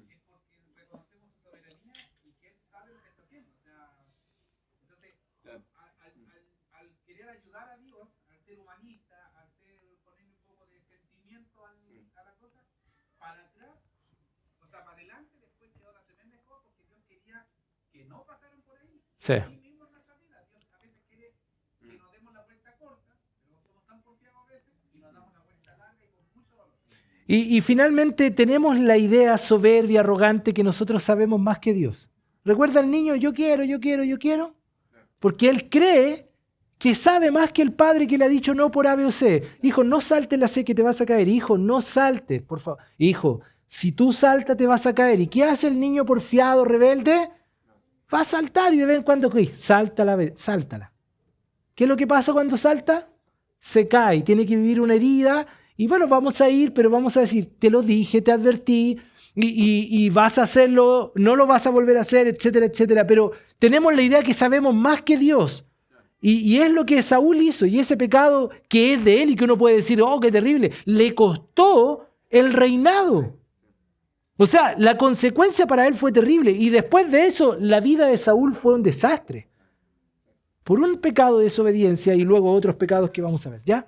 es porque reconocemos su soberanía y que Él sabe lo que está haciendo. O sea, entonces, Claro. al querer ayudar a Dios, al ser humanista, al ser ponerle un poco de sentimiento a la cosa, para atrás, o sea, para adelante, después quedó la tremenda escoba porque Dios quería que no pasaran por ahí. Sí. Así mismo en nuestra vida, Dios a veces quiere que nos demos la vuelta corta, pero somos tan porfiados a veces y nos damos la vuelta larga y con mucho valor. Y finalmente tenemos la idea soberbia, arrogante, que nosotros sabemos más que Dios. ¿Recuerda el niño? Yo quiero. Porque él cree que sabe más que el padre que le ha dicho no por A, B o C. Hijo, no saltes la C que te vas a caer. Hijo, no saltes, por favor. Hijo, si tú saltas te vas a caer. ¿Y qué hace el niño porfiado, rebelde? Va a saltar y de vez en cuando, sáltala. ¿Qué es lo que pasa cuando salta? Se cae, tiene que vivir una herida. Y bueno, vamos a ir, pero vamos a decir, te lo dije, te advertí, y vas a hacerlo, no lo vas a volver a hacer, etcétera, etcétera. Pero tenemos la idea que sabemos más que Dios. Y es lo que Saúl hizo, y ese pecado que es de él y que uno puede decir, oh, qué terrible, le costó el reinado. O sea, la consecuencia para él fue terrible. Y después de eso, la vida de Saúl fue un desastre. Por un pecado de desobediencia y luego otros pecados que vamos a ver. ¿Ya?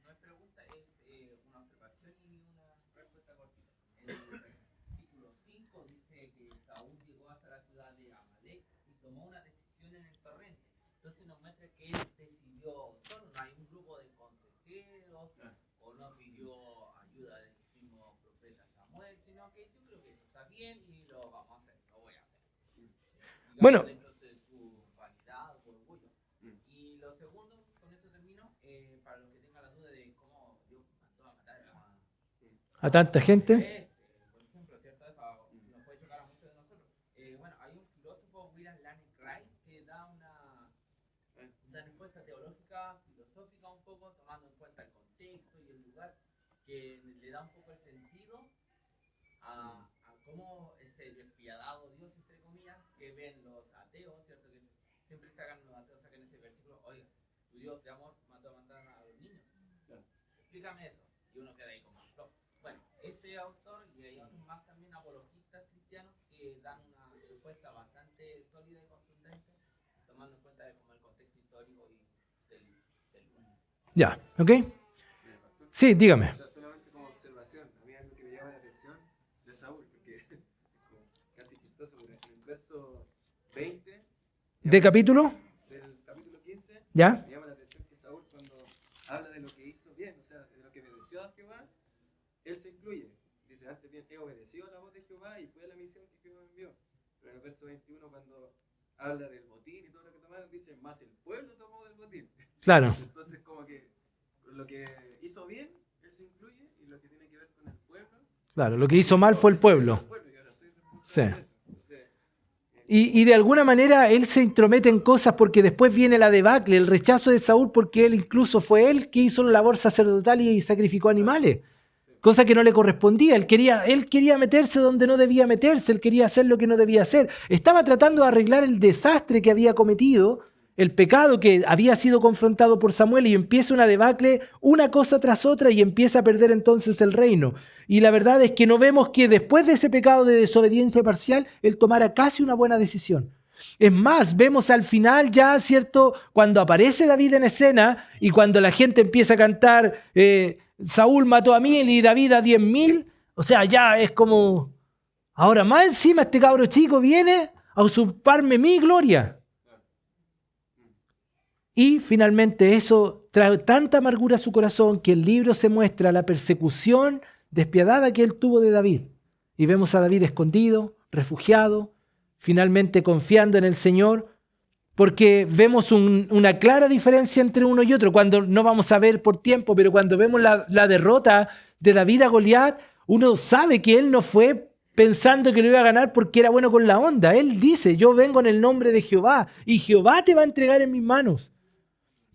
No es pregunta, es una observación y una respuesta cortita. En el versículo 5 dice que Saúl llegó hasta la ciudad de Amalek y tomó una decisión en el torrente. Entonces nos muestra que él decidió solo, no hay un grupo de consejeros o no pidió ayuda del mismo profeta Samuel, sino que yo creo que esto está bien y lo vamos a hacer, lo voy a hacer. Digamos, Bueno. dentro de su vanidad o orgullo. Y lo segundo, con esto termino, para los que tengan la duda de cómo Dios mandó a matar A tanta gente. por ejemplo, ¿cierto? Eso nos puede chocar a muchos de nosotros. Bueno, hay un filósofo, William Lane Craig, que da una respuesta teológica, filosófica un poco, tomando en cuenta el contexto y el lugar, que le da un poco el sentido a cómo ese despiadado Dios, entre comillas, que ven los ateos, ¿cierto? Que siempre los ateos sacan ese versículo, oiga, tu Dios de amor mandó a matar a los niños. Explícame eso. Y uno queda ahí como, no. Bueno, este autor y hay otros más también apologistas cristianos que dan una respuesta bastante sólida y contundente, tomando en cuenta como el contexto histórico y del mundo. Ya, ¿ok? Sí, dígame. O sea, solamente como observación, a mí es lo que me llama la atención de Saúl, porque es como casi chistoso, porque en el verso 20 ¿De capítulo? del capítulo 15, ¿Ya? me llama la atención que Saúl, cuando habla de lo que hizo bien, o sea, de lo que obedeció a Jehová, él se incluye. Dice, antes bien, he obedecido a la voz de Jehová y fue a la misión que Jehová me envió. Pero en el verso 21, cuando habla del botín y todo lo que tomaron, dice, más el pueblo tomó del botín. Claro. Entonces, como que lo que hizo bien, él se incluye, y lo que tiene que ver con el pueblo, Claro, lo que hizo mal fue el pueblo. y ahora soy responsable Sí. de eso. Entonces, Y de alguna manera él se intromete en cosas porque después viene la debacle, el rechazo de Saúl, porque él incluso fue él que hizo la labor sacerdotal y sacrificó animales, cosa que no le correspondía. Él quería meterse donde no debía meterse, él quería hacer lo que no debía hacer. Estaba tratando de arreglar el desastre que había cometido, el pecado que había sido confrontado por Samuel, y empieza una debacle, una cosa tras otra, y empieza a perder entonces el reino. Y la verdad es que no vemos que después de ese pecado de desobediencia parcial, él tomara casi una buena decisión. Es más, vemos al final ya, ¿cierto? Cuando aparece David en escena y cuando la gente empieza a cantar, Saúl mató a 1000 y David a 10.000, o sea, ya es como, ahora más encima este cabro chico viene a usurparme mi gloria. Y finalmente eso trae tanta amargura a su corazón que el libro se muestra la persecución despiadada que él tuvo de David. Y vemos a David escondido, refugiado, finalmente confiando en el Señor, porque vemos una clara diferencia entre uno y otro. Cuando no vamos a ver por tiempo, pero cuando vemos la derrota de David a Goliat, uno sabe que él no fue pensando que lo iba a ganar porque era bueno con la onda. Él dice, yo vengo en el nombre de Jehová y Jehová te va a entregar en mis manos.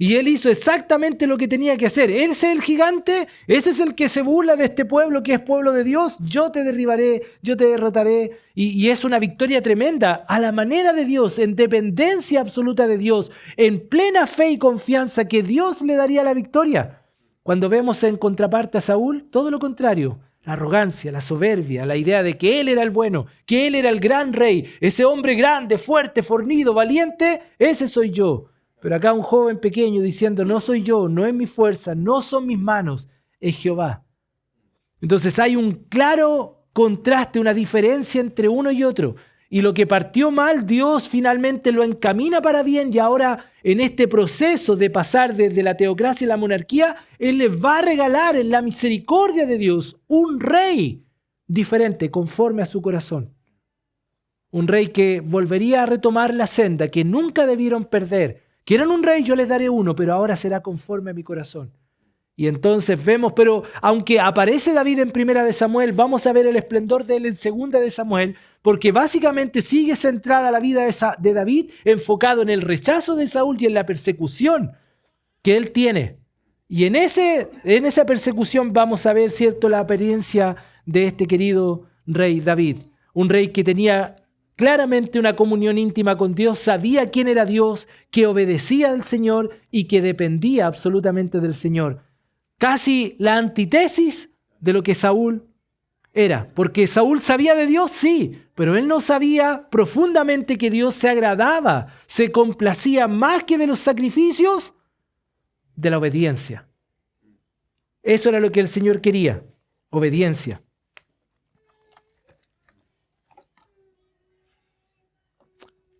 Y él hizo exactamente lo que tenía que hacer. Él es el gigante, ese es el que se burla de este pueblo que es pueblo de Dios. Yo te derribaré, yo te derrotaré. Y es una victoria tremenda a la manera de Dios, en dependencia absoluta de Dios, en plena fe y confianza que Dios le daría la victoria. Cuando vemos en contraparte a Saúl, todo lo contrario. La arrogancia, la soberbia, la idea de que él era el bueno, que él era el gran rey, ese hombre grande, fuerte, fornido, valiente, ese soy yo. Pero acá un joven pequeño diciendo, no soy yo, no es mi fuerza, no son mis manos, es Jehová. Entonces hay un claro contraste, una diferencia entre uno y otro. Y lo que partió mal, Dios finalmente lo encamina para bien y ahora en este proceso de pasar desde la teocracia a la monarquía, Él les va a regalar en la misericordia de Dios un rey diferente, conforme a su corazón. Un rey que volvería a retomar la senda que nunca debieron perder. Quieren un rey, yo les daré uno, pero ahora será conforme a mi corazón. Y entonces vemos, pero aunque aparece David en 1 de Samuel, vamos a ver el esplendor de él en 2 de Samuel, porque básicamente sigue centrada la vida de David enfocado en el rechazo de Saúl y en la persecución que él tiene. Y en esa persecución vamos a ver, ¿cierto?, la apariencia de este querido rey David. Un rey que tenía claramente una comunión íntima con Dios, sabía quién era Dios, que obedecía al Señor y que dependía absolutamente del Señor. Casi la antítesis de lo que Saúl era. Porque Saúl sabía de Dios, sí, pero él no sabía profundamente que Dios se agradaba, se complacía más que de los sacrificios, de la obediencia. Eso era lo que el Señor quería, obediencia.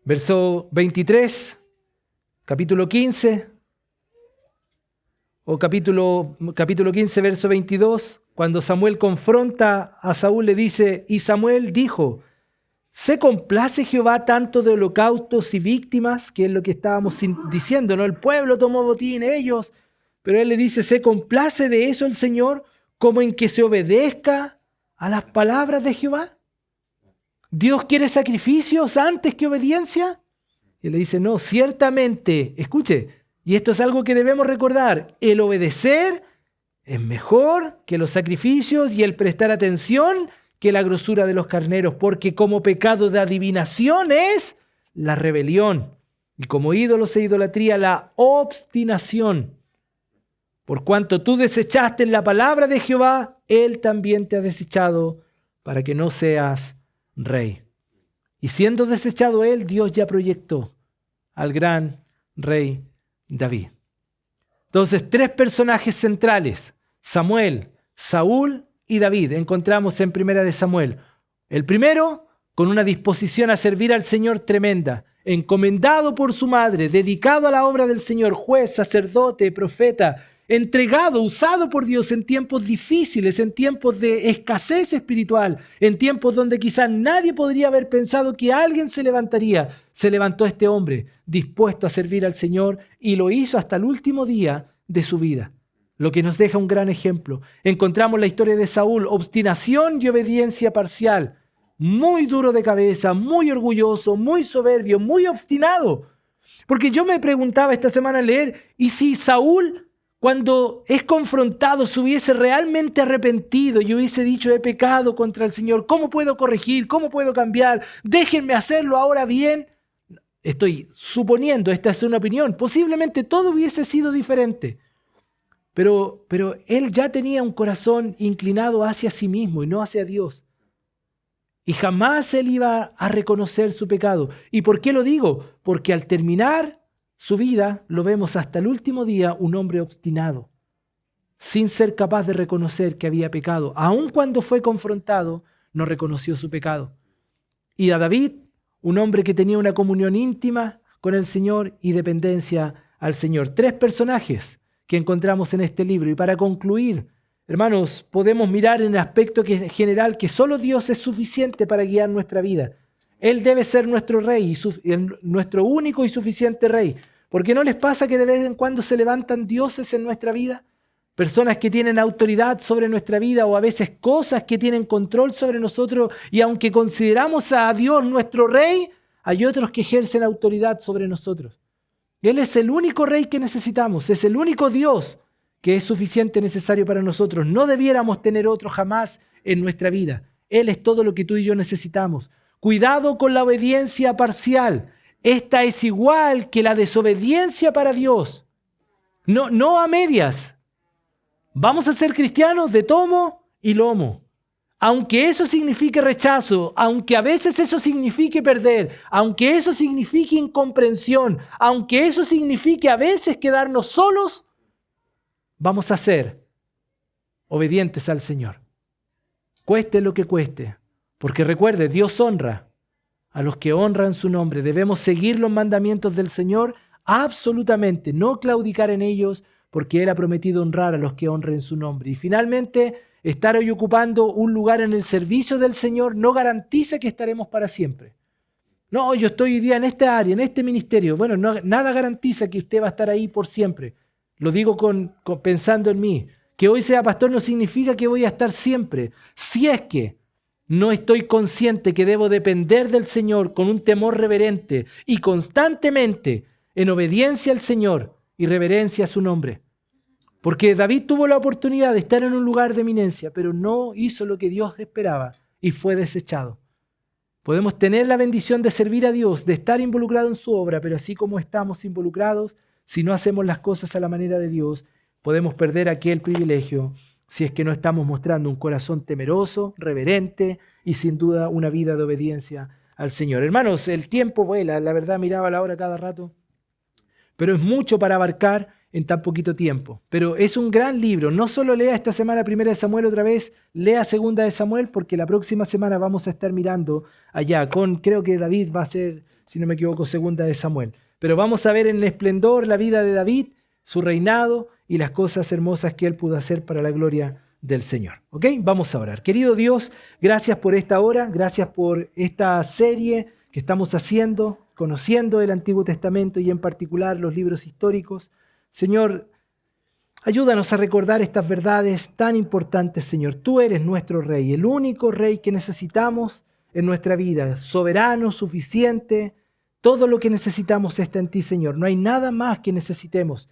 Verso 23, capítulo 15, o capítulo 15, verso 22, cuando Samuel confronta a Saúl, le dice, y Samuel dijo, ¿se complace Jehová tanto de holocaustos y víctimas? Que es lo que estábamos diciendo, ¿no? El pueblo tomó botín, ellos, pero él le dice, ¿se complace de eso el Señor como en que se obedezca a las palabras de Jehová? ¿Dios quiere sacrificios antes que obediencia? Y le dice, no, ciertamente, escuche, y esto es algo que debemos recordar, el obedecer es mejor que los sacrificios y el prestar atención que la grosura de los carneros, porque como pecado de adivinación es la rebelión, y como ídolos e idolatría la obstinación. Por cuanto tú desechaste la palabra de Jehová, Él también te ha desechado para que no seas rey. Y siendo desechado él, Dios ya proyectó al gran rey David. Entonces, 3 personajes centrales, Samuel, Saúl y David, encontramos en 1 de Samuel. El primero, con una disposición a servir al Señor tremenda, encomendado por su madre, dedicado a la obra del Señor, juez, sacerdote, profeta, entregado, usado por Dios en tiempos difíciles, en tiempos de escasez espiritual, en tiempos donde quizás nadie podría haber pensado que alguien se levantaría. Se levantó este hombre dispuesto a servir al Señor y lo hizo hasta el último día de su vida, lo que nos deja un gran ejemplo. Encontramos la historia de Saúl, obstinación y obediencia parcial, muy duro de cabeza, muy orgulloso, muy soberbio, muy obstinado. Porque yo me preguntaba esta semana al leer, ¿y si Saúl, cuando es confrontado, se hubiese realmente arrepentido y hubiese dicho, he pecado contra el Señor, ¿cómo puedo corregir? ¿Cómo puedo cambiar? Déjenme hacerlo ahora bien. Estoy suponiendo, esta es una opinión, posiblemente todo hubiese sido diferente. Pero él ya tenía un corazón inclinado hacia sí mismo y no hacia Dios. Y jamás él iba a reconocer su pecado. ¿Y por qué lo digo? Porque al terminar su vida, lo vemos hasta el último día, un hombre obstinado, sin ser capaz de reconocer que había pecado. Aun cuando fue confrontado, no reconoció su pecado. Y a David, un hombre que tenía una comunión íntima con el Señor y dependencia al Señor. 3 personajes que encontramos en este libro. Y para concluir, hermanos, podemos mirar en el aspecto general que solo Dios es suficiente para guiar nuestra vida. Él debe ser nuestro rey, nuestro único y suficiente rey. ¿Por qué no les pasa que de vez en cuando se levantan dioses en nuestra vida? Personas que tienen autoridad sobre nuestra vida o a veces cosas que tienen control sobre nosotros, y aunque consideramos a Dios nuestro rey, hay otros que ejercen autoridad sobre nosotros. Él es el único rey que necesitamos, es el único Dios que es suficiente, necesario para nosotros. No debiéramos tener otro jamás en nuestra vida. Él es todo lo que tú y yo necesitamos. Cuidado con la obediencia parcial. Esta es igual que la desobediencia para Dios. No a medias. Vamos a ser cristianos de tomo y lomo. Aunque eso signifique rechazo, aunque a veces eso signifique perder, aunque eso signifique incomprensión, aunque eso signifique a veces quedarnos solos, vamos a ser obedientes al Señor. Cueste lo que cueste. Porque recuerde, Dios honra a los que honran su nombre. Debemos seguir los mandamientos del Señor absolutamente, no claudicar en ellos, porque Él ha prometido honrar a los que honren su nombre. Y finalmente, estar hoy ocupando un lugar en el servicio del Señor no garantiza que estaremos para siempre. No, yo estoy hoy día en esta área, en este ministerio. Bueno, nada garantiza que usted va a estar ahí por siempre. Lo digo pensando en mí. Que hoy sea pastor no significa que voy a estar siempre. Si es que no estoy consciente que debo depender del Señor con un temor reverente y constantemente en obediencia al Señor y reverencia a su nombre. Porque David tuvo la oportunidad de estar en un lugar de eminencia, pero no hizo lo que Dios esperaba y fue desechado. Podemos tener la bendición de servir a Dios, de estar involucrado en su obra, pero así como estamos involucrados, si no hacemos las cosas a la manera de Dios, podemos perder aquel privilegio si es que no estamos mostrando un corazón temeroso, reverente y sin duda una vida de obediencia al Señor. Hermanos, el tiempo vuela, la verdad miraba la hora cada rato, pero es mucho para abarcar en tan poquito tiempo. Pero es un gran libro. No solo lea esta semana 1 Samuel otra vez, lea 2 Samuel, porque la próxima semana vamos a estar mirando allá creo que David va a ser, si no me equivoco, 2 Samuel. Pero vamos a ver en el esplendor la vida de David, su reinado y las cosas hermosas que él pudo hacer para la gloria del Señor. ¿Ok? Vamos a orar. Querido Dios, gracias por esta hora, gracias por esta serie que estamos haciendo, conociendo el Antiguo Testamento y en particular los libros históricos. Señor, ayúdanos a recordar estas verdades tan importantes, Señor. Tú eres nuestro Rey, el único Rey que necesitamos en nuestra vida, soberano, suficiente. Todo lo que necesitamos está en ti, Señor. No hay nada más que necesitemos.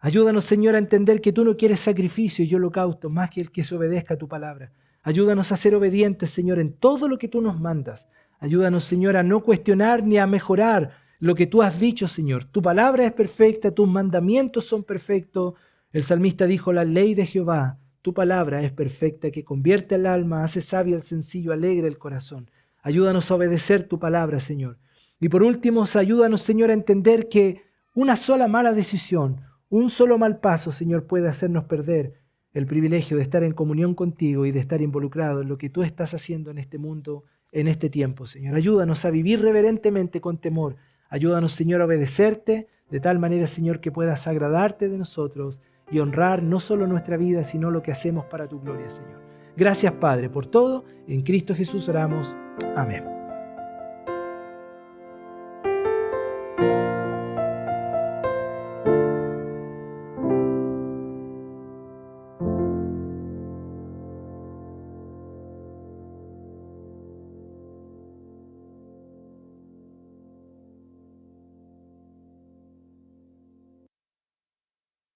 Ayúdanos, Señor, a entender que tú no quieres sacrificio y holocausto más que el que se obedezca a tu palabra. Ayúdanos a ser obedientes, Señor, en todo lo que tú nos mandas. Ayúdanos, Señor, a no cuestionar ni a mejorar lo que tú has dicho, Señor. Tu palabra es perfecta, tus mandamientos son perfectos. El salmista dijo, la ley de Jehová, tu palabra es perfecta, que convierte al alma, hace sabio al sencillo, alegra el corazón. Ayúdanos a obedecer tu palabra, Señor. Y por último, ayúdanos, Señor, a entender que una sola mala decisión, un solo mal paso, Señor, puede hacernos perder el privilegio de estar en comunión contigo y de estar involucrado en lo que tú estás haciendo en este mundo, en este tiempo, Señor. Ayúdanos a vivir reverentemente con temor. Ayúdanos, Señor, a obedecerte de tal manera, Señor, que puedas agradarte de nosotros y honrar no solo nuestra vida, sino lo que hacemos para tu gloria, Señor. Gracias, Padre, por todo. En Cristo Jesús oramos. Amén.